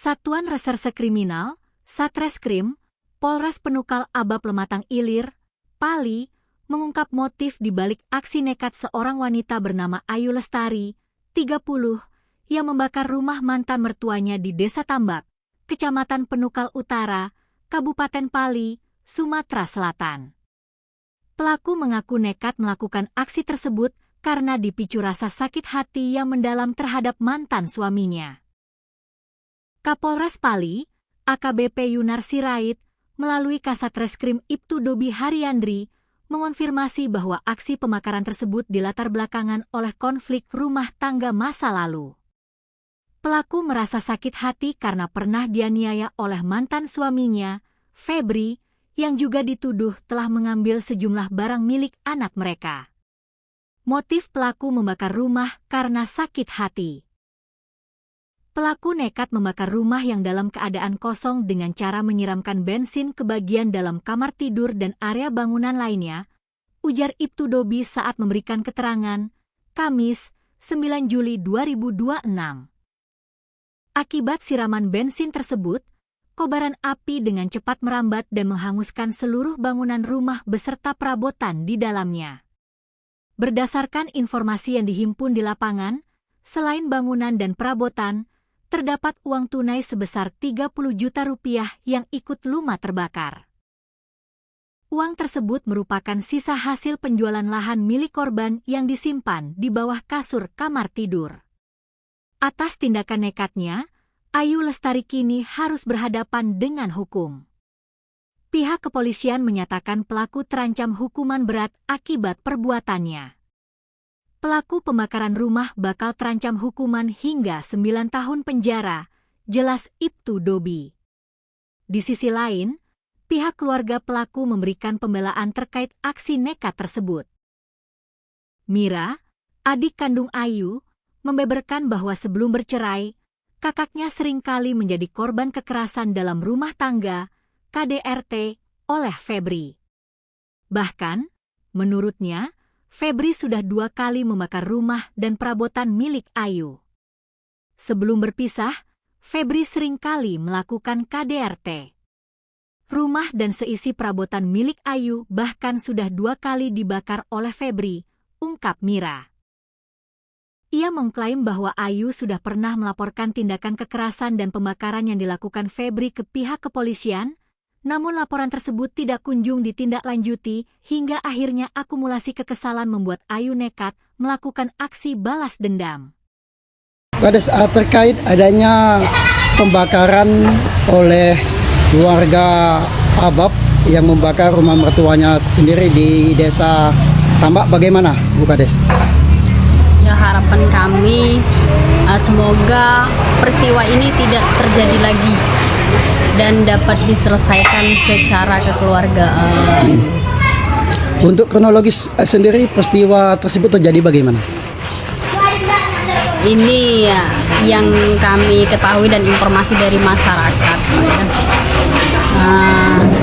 Satuan Reserse Kriminal, Satreskrim, Polres Penukal Abab Lematang Ilir, Pali, mengungkap motif di balik aksi nekat seorang wanita bernama Ayu Lestari, 30, yang membakar rumah mantan mertuanya di Desa Tambak, Kecamatan Penukal Utara, Kabupaten Pali, Sumatera Selatan. Pelaku mengaku nekat melakukan aksi tersebut karena dipicu rasa sakit hati yang mendalam terhadap mantan suaminya. Kapolres Pali, AKBP Yunar Sirait, melalui Kasat Reskrim Ibtu Dobi Haryandri, mengonfirmasi bahwa aksi pembakaran tersebut dilatar belakangan oleh konflik rumah tangga masa lalu. Pelaku merasa sakit hati karena pernah dianiaya oleh mantan suaminya, Febri, yang juga dituduh telah mengambil sejumlah barang milik anak mereka. Motif pelaku membakar rumah karena sakit hati. Pelaku nekat membakar rumah yang dalam keadaan kosong dengan cara menyiramkan bensin ke bagian dalam kamar tidur dan area bangunan lainnya, ujar Ibtu Dobi saat memberikan keterangan, Kamis, 9 Juli 2026. Akibat siraman bensin tersebut, kobaran api dengan cepat merambat dan menghanguskan seluruh bangunan rumah beserta perabotan di dalamnya. Berdasarkan informasi yang dihimpun di lapangan, selain bangunan dan perabotan, terdapat uang tunai sebesar 30 juta rupiah yang ikut lumat terbakar. Uang tersebut merupakan sisa hasil penjualan lahan milik korban yang disimpan di bawah kasur kamar tidur. Atas tindakan nekatnya, Ayu Lestari kini harus berhadapan dengan hukum. Pihak kepolisian menyatakan pelaku terancam hukuman berat akibat perbuatannya. Pelaku pembakaran rumah bakal terancam hukuman hingga 9 tahun penjara, jelas Ibtu Dobi. Di sisi lain, pihak keluarga pelaku memberikan pembelaan terkait aksi nekat tersebut. Mira, adik kandung Ayu, membeberkan bahwa sebelum bercerai, kakaknya seringkali menjadi korban kekerasan dalam rumah tangga, KDRT, oleh Febri. Bahkan, menurutnya, Febri sudah 2 kali membakar rumah dan perabotan milik Ayu. Sebelum berpisah, Febri seringkali melakukan KDRT. Rumah dan seisi perabotan milik Ayu bahkan sudah 2 kali dibakar oleh Febri, ungkap Mira. Ia mengklaim bahwa Ayu sudah pernah melaporkan tindakan kekerasan dan pembakaran yang dilakukan Febri ke pihak kepolisian, namun laporan tersebut tidak kunjung ditindaklanjuti hingga akhirnya akumulasi kekesalan membuat Ayu nekat melakukan aksi balas dendam. Terkait adanya pembakaran oleh warga Abab yang membakar rumah mertuanya sendiri di Desa Tambak, bagaimana Bu Kades? Ya, harapan kami semoga peristiwa ini tidak terjadi lagi dan dapat diselesaikan secara kekeluargaan. Untuk kronologis sendiri peristiwa tersebut terjadi bagaimana? Ini ya, yang kami ketahui dan informasi dari masyarakat.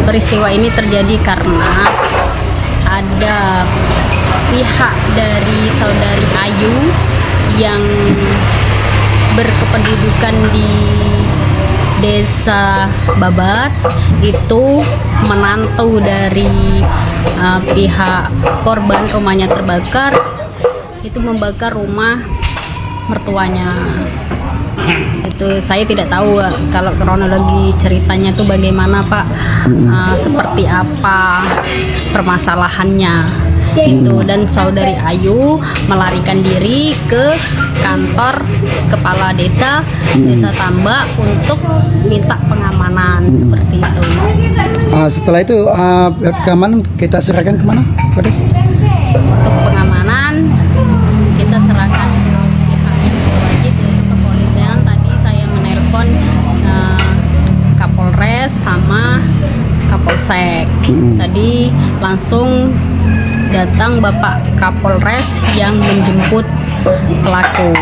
Peristiwa ini terjadi karena ada pihak dari saudari Ayu yang berkependudukan di Desa Babat, itu menantu dari pihak korban rumahnya terbakar, itu membakar rumah mertuanya. Itu saya tidak tahu kalau kronologi ceritanya itu bagaimana Pak, seperti apa permasalahannya. Itu dan saudari Ayu melarikan diri ke kantor kepala desa Tambak untuk minta pengamanan seperti itu. Setelah itu keamanan kita serahkan kemana, Kades? Untuk pengamanan kita serahkan ke pihak yang berwajib, yaitu kepolisian. Tadi saya menelpon Kapolres sama Kapolsek. Tadi langsung datang Bapak Kapolres yang menjemput pelaku.